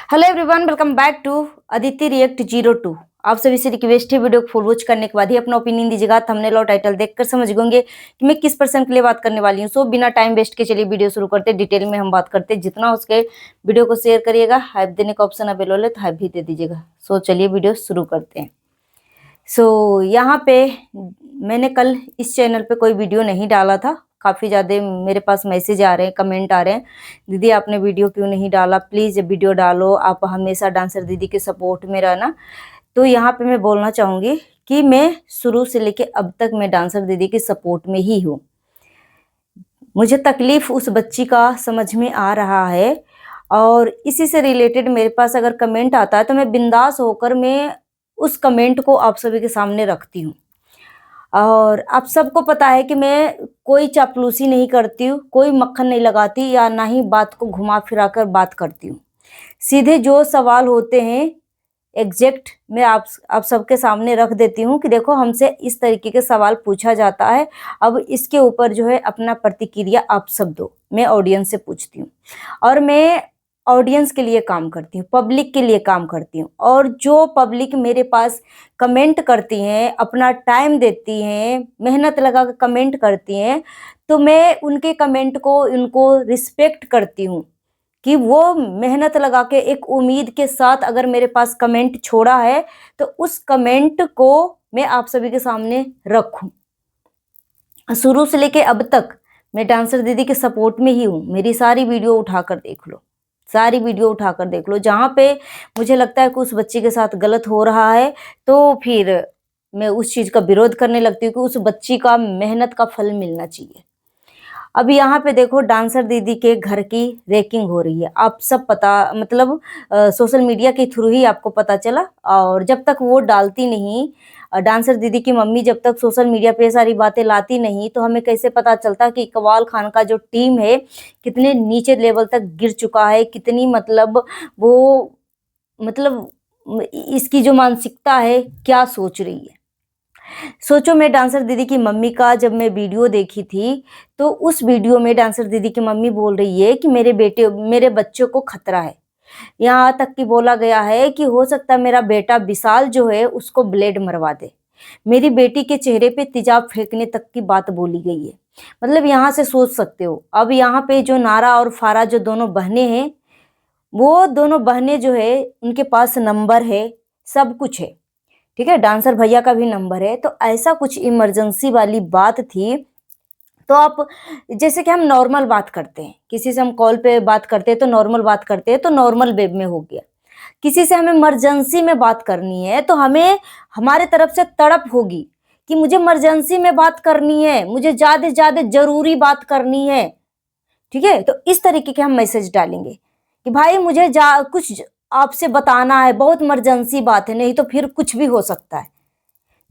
Hello everyone, welcome back to Aditi react 02। आप सभी से रिक्वेस्ट है, वीडियो को फुल वॉच करने के बाद ही अपना ओपिनियन दीजिएगा। थंबनेल और टाइटल देखकर समझ गएंगे कि मैं किस पर्सन के लिए बात करने वाली हूँ। सो बिना टाइम वेस्ट के चलिए वीडियो शुरू करते हैं। डिटेल में हम बात करते हैं। जितना हो सके वीडियो को शेयर करिएगा। हाइप देने का ऑप्शन अवेलेबल है तो हाइप भी दे दीजिएगा। सो चलिए वीडियो शुरू करते हैं। यहाँ पे मैंने कल इस चैनल पे कोई वीडियो नहीं डाला था। काफ़ी ज़्यादा मेरे पास मैसेज आ रहे हैं, कमेंट आ रहे हैं, दीदी आपने वीडियो क्यों नहीं डाला, प्लीज़ वीडियो डालो, आप हमेशा डांसर दीदी के सपोर्ट में रहना। तो यहाँ पे मैं बोलना चाहूँगी कि मैं शुरू से लेके अब तक मैं डांसर दीदी के सपोर्ट में ही हूँ। मुझे तकलीफ़ उस बच्ची का समझ में आ रहा है और इसी से रिलेटेड मेरे पास अगर कमेंट आता है तो मैं बिंदास होकर मैं उस कमेंट को आप सभी के सामने रखती हूँ। और आप सबको पता है कि मैं कोई चापलूसी नहीं करती हूँ, कोई मक्खन नहीं लगाती या ना ही बात को घुमा फिरा कर बात करती हूँ। सीधे जो सवाल होते हैं एग्जैक्ट मैं आप सबके सामने रख देती हूँ कि देखो हमसे इस तरीके के सवाल पूछा जाता है, अब इसके ऊपर जो है अपना प्रतिक्रिया आप सब दो। मैं ऑडियंस से पूछती हूँ और मैं ऑडियंस के लिए काम करती हूँ, पब्लिक के लिए काम करती हूँ। और जो पब्लिक मेरे पास कमेंट करती हैं, अपना टाइम देती हैं, मेहनत लगा कर कमेंट करती हैं, तो मैं उनके कमेंट को उनको रिस्पेक्ट करती हूँ कि वो मेहनत लगा के एक उम्मीद के साथ अगर मेरे पास कमेंट छोड़ा है तो उस कमेंट को मैं आप सभी के सामने रखूं। शुरू से लेके अब तक मैं डांसर दीदी के सपोर्ट में ही हूँ। मेरी सारी वीडियो उठाकर देख लो, सारी वीडियो उठाकर देख लो। जहाँ पे मुझे लगता है कि उस बच्ची के साथ गलत हो रहा है तो फिर मैं उस चीज़ का विरोध करने लगती हूँ कि उस बच्ची का मेहनत का फल मिलना चाहिए। अब यहाँ पे देखो डांसर दीदी के घर की रैकिंग हो रही है। आप सब पता मतलब सोशल मीडिया के थ्रू ही आपको पता चला। और जब तक वो डालती नहीं, डांसर दीदी की मम्मी जब तक सोशल मीडिया पे सारी बातें लाती नहीं तो हमें कैसे पता चलता कि इकबाल खान का जो टीम है कितने नीचे लेवल तक गिर चुका है, कितनी मतलब वो मतलब इसकी जो मानसिकता है क्या सोच रही है। सोचो मैं डांसर दीदी की मम्मी का जब मैं वीडियो देखी थी तो उस वीडियो में डांसर दीदी की मम्मी बोल रही है कि मेरे बच्चों को खतरा है। यहाँ तक कि बोला गया है कि हो सकता है मेरा बेटा विशाल जो है उसको ब्लेड मरवा दे। मेरी बेटी के चेहरे पे तेजाब फेंकने तक की बात बोली गई है। मतलब यहाँ से सोच सकते हो। अब यहाँ पे जो नारा और फारा जो दोनों बहनें हैं, वो दोनों बहनें जो है उनके पास नंबर है, सब कुछ है। ठीक है, डांसर भैया का भी नंबर है। तो ऐसा कुछ इमरजेंसी वाली बात थी तो आप जैसे कि हम नॉर्मल बात करते हैं, किसी से हम कॉल पे बात करते हैं तो नॉर्मल बात करते हैं तो नॉर्मल वेब में हो गया। किसी से हमें इमरजेंसी में बात करनी है तो हमें हमारे तरफ से तड़प होगी कि मुझे इमरजेंसी में बात करनी है, मुझे ज्यादा से ज्यादा जरूरी बात करनी है। ठीक है, तो इस तरीके के हम मैसेज डालेंगे कि भाई मुझे कुछ आपसे बताना है, बहुत इमरजेंसी बात है, नहीं तो फिर कुछ भी हो सकता है।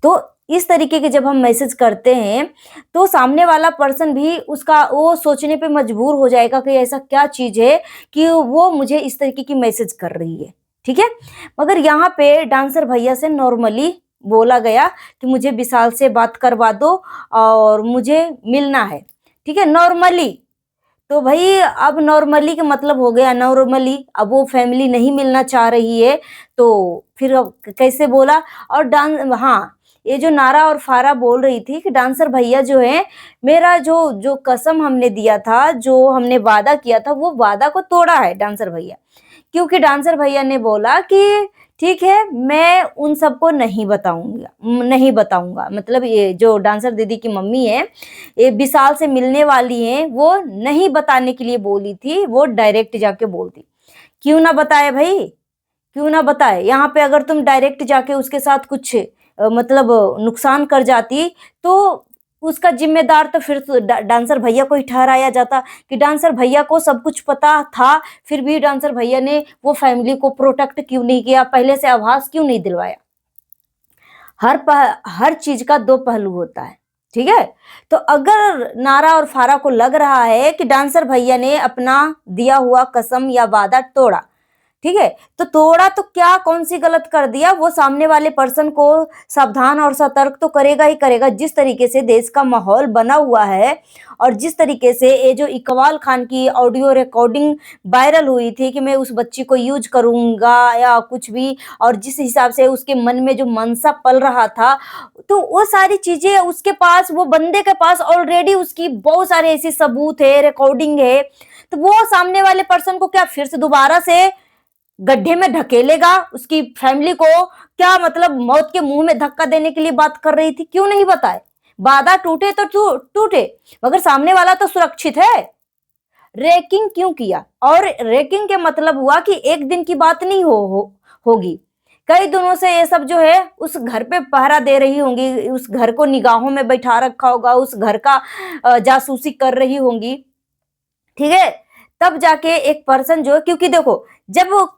तो इस तरीके के जब हम मैसेज करते हैं तो सामने वाला पर्सन भी उसका वो सोचने पे मजबूर हो जाएगा कि ऐसा क्या चीज है कि वो मुझे इस तरीके की मैसेज कर रही है। ठीक है, मगर यहाँ पे डांसर भैया से नॉर्मली बोला गया कि मुझे विशाल से बात करवा दो और मुझे मिलना है। ठीक है, नॉर्मली। तो भाई अब नॉर्मली का मतलब हो गया नॉर्मली, अब वो फैमिली नहीं मिलना चाह रही है तो फिर अब कैसे बोला। और हाँ, ये जो नारा और फारा बोल रही थी कि डांसर भैया जो है, मेरा जो जो कसम हमने दिया था, जो हमने वादा किया था, वो वादा को तोड़ा है डांसर भैया। क्योंकि डांसर भैया ने बोला कि ठीक है मैं उन सबको नहीं बताऊंगा। मतलब ये जो डांसर दीदी की मम्मी है, ये विशाल से मिलने वाली है, वो नहीं बताने के लिए बोली थी, वो डायरेक्ट जाके बोलती। क्यों ना बताए भाई, क्यों ना बताए। यहाँ पे अगर तुम डायरेक्ट जाके उसके साथ कुछ मतलब नुकसान कर जाती तो उसका जिम्मेदार तो फिर तो डांसर भैया को ही ठहराया जाता कि डांसर भैया को सब कुछ पता था, फिर भी डांसर भैया ने वो फैमिली को प्रोटेक्ट क्यों नहीं किया, पहले से आभास क्यों नहीं दिलवाया। हर चीज का दो पहलू होता है। ठीक है, तो अगर नारा और फारा को लग रहा है कि डांसर भैया ने अपना दिया हुआ कसम या वादा तोड़ा, ठीक है। तो तोड़ा तो क्या, कौन सी गलत कर दिया, वो सामने वाले पर्सन को सावधान और सतर्क तो करेगा ही करेगा। जिस तरीके से देश का माहौल बना हुआ है और जिस तरीके से ये जो इकबाल खान की ऑडियो रिकॉर्डिंग वायरल हुई थी कि मैं उस बच्ची को यूज करूंगा या कुछ भी, और जिस हिसाब से उसके मन में जो मनसा पल रहा था, तो वो सारी चीजें उसके पास, वो बंदे के पास ऑलरेडी उसकी बहुत सारे ऐसे सबूत है, रिकॉर्डिंग है। तो वो सामने वाले पर्सन को क्या फिर से दोबारा से गड्ढे में ढकेलेगा, उसकी फैमिली को क्या मतलब मौत के मुंह में धक्का देने के लिए बात कर रही थी? क्यों नहीं बताए? वादा टूटे तो टूटे, मगर सामने वाला तो सुरक्षित है। रेकिंग क्यों किया? और रेकिंग के मतलब हुआ कि एक दिन की बात नहीं होगी, कई दिनों से ये सब जो है उस घर पे पहरा दे रही होंगी, उस घर को निगाहों में बैठा रखा होगा, उस घर का जासूसी कर रही होंगी, ठीक है। तब जाके एक पर्सन जो, क्योंकि देखो जब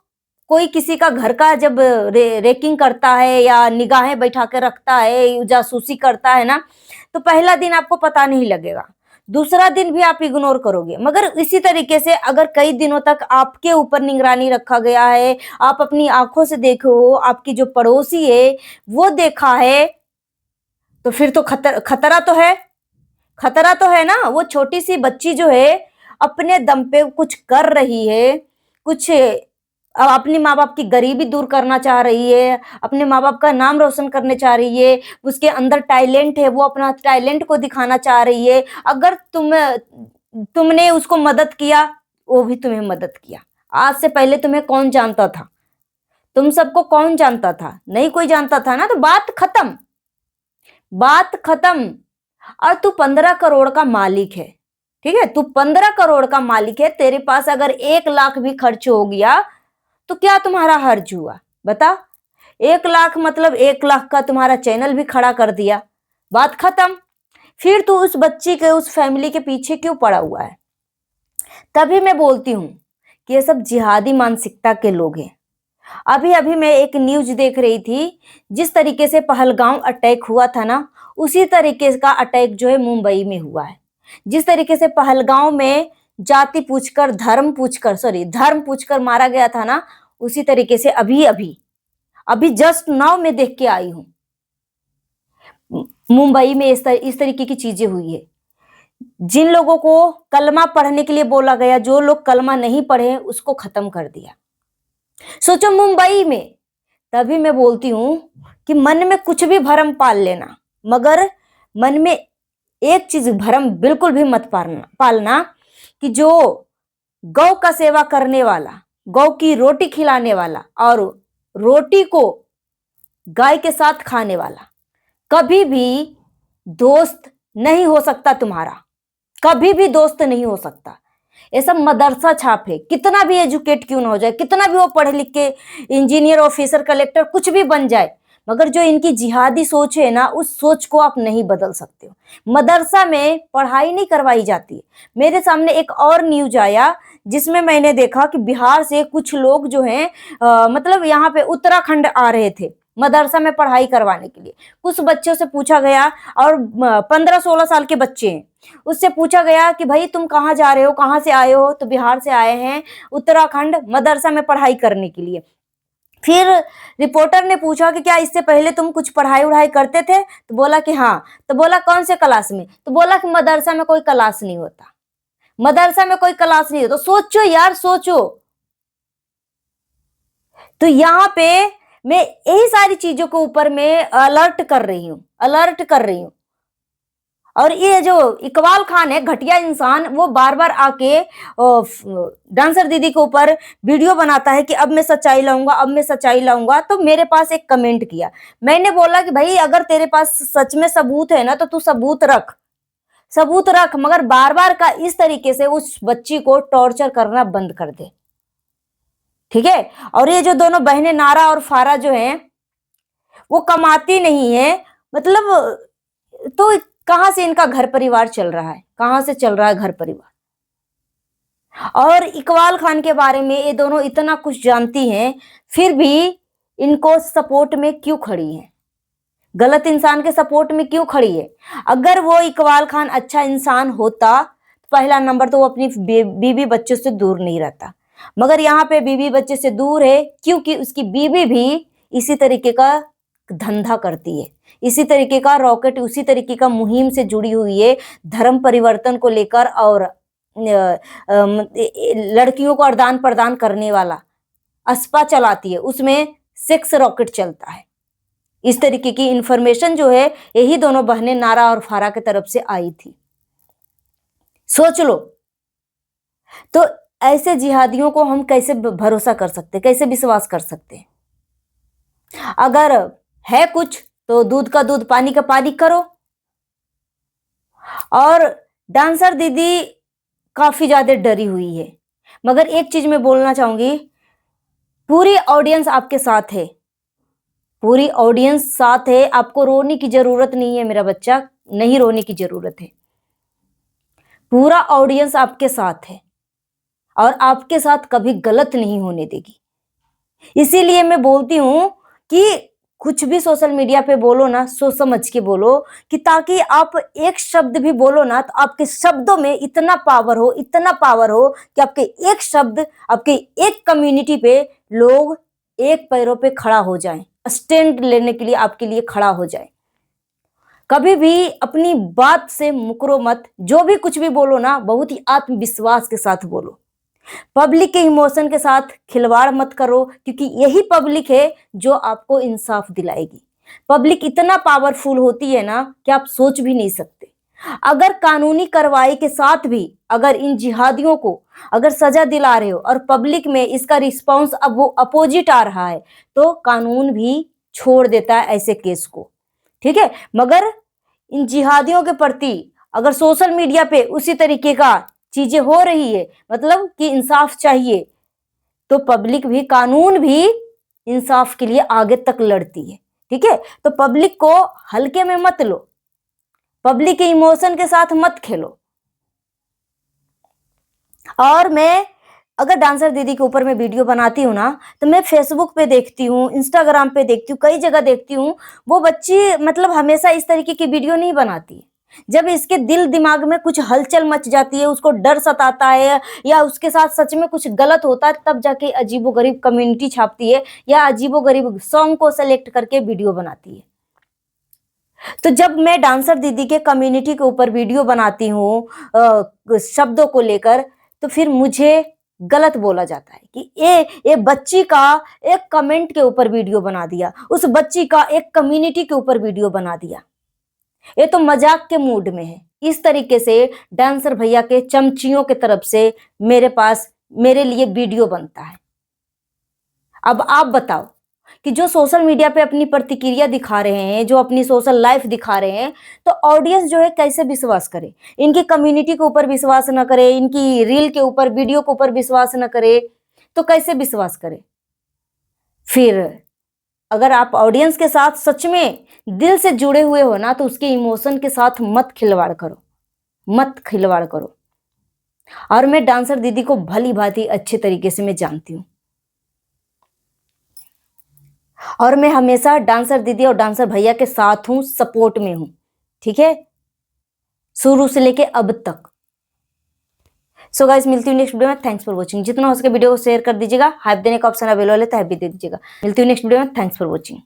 कोई किसी का घर का जब रेकिंग करता है या निगाहें बैठा के रखता है, जासूसी करता है ना, तो पहला दिन आपको पता नहीं लगेगा, दूसरा दिन भी आप इग्नोर करोगे। मगर इसी तरीके से अगर कई दिनों तक आपके ऊपर निगरानी रखा गया है, आप अपनी आंखों से देखो, आपकी जो पड़ोसी है वो देखा है, तो फिर तो खतरा तो है, खतरा तो है ना। वो छोटी सी बच्ची जो है अपने दम पे कुछ कर रही है, कुछ अपने माँ बाप की गरीबी दूर करना चाह रही है, अपने माँ बाप का नाम रोशन करने चाह रही है, उसके अंदर टैलेंट है, वो अपना टैलेंट को दिखाना चाह रही है। अगर तुमने उसको मदद किया, वो भी तुम्हें मदद किया। आज से पहले तुम्हें कौन जानता था? तुम सबको कौन जानता था? नहीं कोई जानता था ना, तो बात खत्म, बात खत्म। और तू 15 करोड़ का मालिक है, ठीक है, तू 15 करोड़ का मालिक है, तेरे पास अगर 1 लाख भी खर्च हो गया तो क्या तुम्हारा हर्ज हुआ? बता। 1 लाख मतलब 1 लाख का तुम्हारा चैनल भी खड़ा कर दिया, बात खत्म। फिर तू उस बच्ची के, उस फैमिली के पीछे क्यों पड़ा हुआ है? तभी मैं बोलती हूं कि ये सब जिहादी मानसिकता के लोग हैं। अभी अभी मैं एक न्यूज देख रही थी, जिस तरीके से पहलगांव अटैक हुआ था ना, उसी तरीके का अटैक जो है मुंबई में हुआ है। जिस तरीके से पहलगांव में जाति पूछकर, धर्म पूछकर मारा गया था ना, उसी तरीके से अभी अभी अभी जस्ट नाउ मैं देख के आई हूं, मुंबई में इस तरीके की चीजें हुई है। जिन लोगों को कलमा पढ़ने के लिए बोला गया, जो लोग कलमा नहीं पढ़े उसको खत्म कर दिया। सोचो मुंबई में। तभी मैं बोलती हूं कि मन में कुछ भी भरम पाल लेना, मगर मन में एक चीज भरम बिल्कुल भी मत पालना कि जो गौ का सेवा करने वाला, गौ की रोटी खिलाने वाला और रोटी को गाय के साथ खाने वाला कभी भी दोस्त नहीं हो सकता तुम्हारा, कभी भी दोस्त नहीं हो सकता। ये सब मदरसा छाप है, कितना भी एजुकेट क्यों ना हो जाए, कितना भी वो पढ़े लिख के इंजीनियर, ऑफिसर, कलेक्टर कुछ भी बन जाए, मगर जो इनकी जिहादी सोच है ना, उस सोच को आप नहीं बदल सकते हो। मदरसा में पढ़ाई नहीं करवाई जाती है। मेरे सामने एक और न्यूज आया जिसमें मैंने देखा कि बिहार से कुछ लोग जो हैं मतलब यहाँ पे उत्तराखंड आ रहे थे मदरसा में पढ़ाई करवाने के लिए। कुछ बच्चों से पूछा गया, और 15-16 साल के बच्चे हैं, उससे पूछा गया कि भाई तुम कहाँ जा रहे हो, कहाँ से आए हो? तो बिहार से आए हैं उत्तराखंड मदरसा में पढ़ाई करने के लिए। फिर रिपोर्टर ने पूछा कि क्या इससे पहले तुम कुछ पढ़ाई उढ़ाई करते थे? तो बोला कि हाँ। तो बोला कौन से क्लास में? तो बोला कि मदरसा में कोई क्लास नहीं होता, मदरसा में कोई क्लास नहीं होता। सोचो यार, सोचो। तो यहाँ पे मैं यही सारी चीजों के ऊपर मैं अलर्ट कर रही हूँ। और ये जो इकबाल खान है, घटिया इंसान, वो बार बार आके डांसर दीदी के ऊपर वीडियो बनाता है कि अब मैं सच्चाई लाऊंगा। तो मेरे पास एक कमेंट किया, मैंने बोला कि भाई अगर तेरे पास सच में सबूत है ना, तो तू सबूत रख, मगर बार बार का इस तरीके से उस बच्ची को टॉर्चर करना बंद कर दे, ठीक है। और ये जो दोनों बहनें नारा और फारा जो हैं, वो कमाती नहीं है, मतलब तो कहां से इनका घर परिवार चल रहा है? कहां से चल रहा है घर परिवार? और इकबाल खान के बारे में ये दोनों इतना कुछ जानती हैं, फिर भी इनको सपोर्ट में क्यों खड़ी हैं? गलत इंसान के सपोर्ट में क्यों खड़ी है? अगर वो इकबाल खान अच्छा इंसान होता, पहला नंबर तो वो अपनी बीवी बच्चों से दूर नहीं रहता। मगर यहाँ पे बीवी बच्चे से दूर है, क्योंकि उसकी बीवी भी इसी तरीके का धंधा करती है, इसी तरीके का रॉकेट, उसी तरीके का मुहिम से जुड़ी हुई है, धर्म परिवर्तन को लेकर, और लड़कियों को आदान प्रदान करने वाला अस्पा चलाती है, उसमें सेक्स रॉकेट चलता है। इस तरीके की इंफॉर्मेशन जो है यही दोनों बहनें नारा और फारा की तरफ से आई थी। सोच लो, तो ऐसे जिहादियों को हम कैसे भरोसा कर सकते, कैसे विश्वास कर सकते? अगर है कुछ तो दूध का दूध पानी का पानी करो। और डांसर दीदी काफी ज्यादा डरी हुई है, मगर एक चीज मैं बोलना चाहूंगी, पूरी ऑडियंस आपके साथ है, पूरी ऑडियंस साथ है, आपको रोने की जरूरत नहीं है मेरा बच्चा, नहीं रोने की जरूरत है। पूरा ऑडियंस आपके साथ है और आपके साथ कभी गलत नहीं होने देगी। इसीलिए मैं बोलती हूं कि कुछ भी सोशल मीडिया पे बोलो ना, सोच समझ के बोलो, कि ताकि आप एक शब्द भी बोलो ना तो आपके शब्दों में इतना पावर हो, इतना पावर हो कि आपके एक शब्द, आपके एक कम्युनिटी पे लोग एक पैरों पे खड़ा हो जाएं, स्टैंड लेने के लिए आपके लिए खड़ा हो जाए। कभी भी अपनी बात से मुकरो मत, जो भी कुछ भी बोलो ना बहुत ही आत्मविश्वास के साथ बोलो, पब्लिक के इमोशन के साथ खिलवाड़ मत करो, क्योंकि यही पब्लिक है जो आपको इंसाफ दिलाएगी। पब्लिक इतना पावरफुल होती है ना कि आप सोच भी नहीं सकते। अगर कानूनी कार्रवाई के साथ भी अगर इन जिहादियों को अगर सजा दिला रहे हो और पब्लिक में इसका रिस्पांस अब वो अपोजिट आ रहा है, तो कानून भी छोड़ देता है ऐसे केस को, ठीक है। मगर इन जिहादियों के प्रति अगर सोशल मीडिया पे उसी तरीके का चीजें हो रही है, मतलब कि इंसाफ चाहिए, तो पब्लिक भी, कानून भी इंसाफ के लिए आगे तक लड़ती है, ठीक है। तो पब्लिक को हल्के में मत लो, पब्लिक के इमोशन के साथ मत खेलो। और मैं अगर डांसर दीदी के ऊपर मैं वीडियो बनाती हूँ ना, तो मैं फेसबुक पे देखती हूँ, इंस्टाग्राम पे देखती हूँ, कई जगह देखती हूँ, वो बच्ची मतलब हमेशा इस तरीके की वीडियो नहीं बनाती। जब इसके दिल दिमाग में कुछ हलचल मच जाती है, उसको डर सताता है या उसके साथ सच में कुछ गलत होता है, तब जाके अजीबोगरीब कम्युनिटी छापती है या अजीबोगरीब सॉन्ग को सेलेक्ट करके वीडियो बनाती है। तो जब मैं डांसर दीदी के कम्युनिटी के ऊपर वीडियो बनाती हूँ शब्दों को लेकर, तो फिर मुझे गलत बोला जाता है कि ये बच्ची का एक कमेंट के ऊपर वीडियो बना दिया, उस बच्ची का एक कम्युनिटी के ऊपर वीडियो बना दिया, ये तो मजाक के मूड में है। इस तरीके से डांसर भैया के चमचियों के तरफ से मेरे पास मेरे लिए वीडियो बनता है। अब आप बताओ कि जो सोशल मीडिया पे अपनी प्रतिक्रिया दिखा रहे हैं, जो अपनी सोशल लाइफ दिखा रहे हैं, तो ऑडियंस जो है कैसे विश्वास करे? इनकी कम्युनिटी के ऊपर विश्वास न करे, इनकी रील के ऊपर, वीडियो के ऊपर विश्वास न करे, तो कैसे विश्वास करे? फिर अगर आप ऑडियंस के साथ सच में दिल से जुड़े हुए हो ना, तो उसके इमोशन के साथ मत खिलवाड़ करो, मत खिलवाड़ करो। और मैं डांसर दीदी को भली भांति अच्छे तरीके से मैं जानती हूँ, और मैं हमेशा डांसर दीदी और डांसर भैया के साथ हूं, सपोर्ट में हूं, ठीक है, शुरू से लेके अब तक। सो गाइस, मिलती हूँ नेक्स्ट वीडियो में। Thanks for watching. जितना हो सके वीडियो को शेयर कर दीजिएगा, हाइप देने का ऑप्शन अवेलेबल है तो हाइप भी दे दीजिएगा। मिलती हूँ नेक्स्ट वीडियो में। Thanks for watching.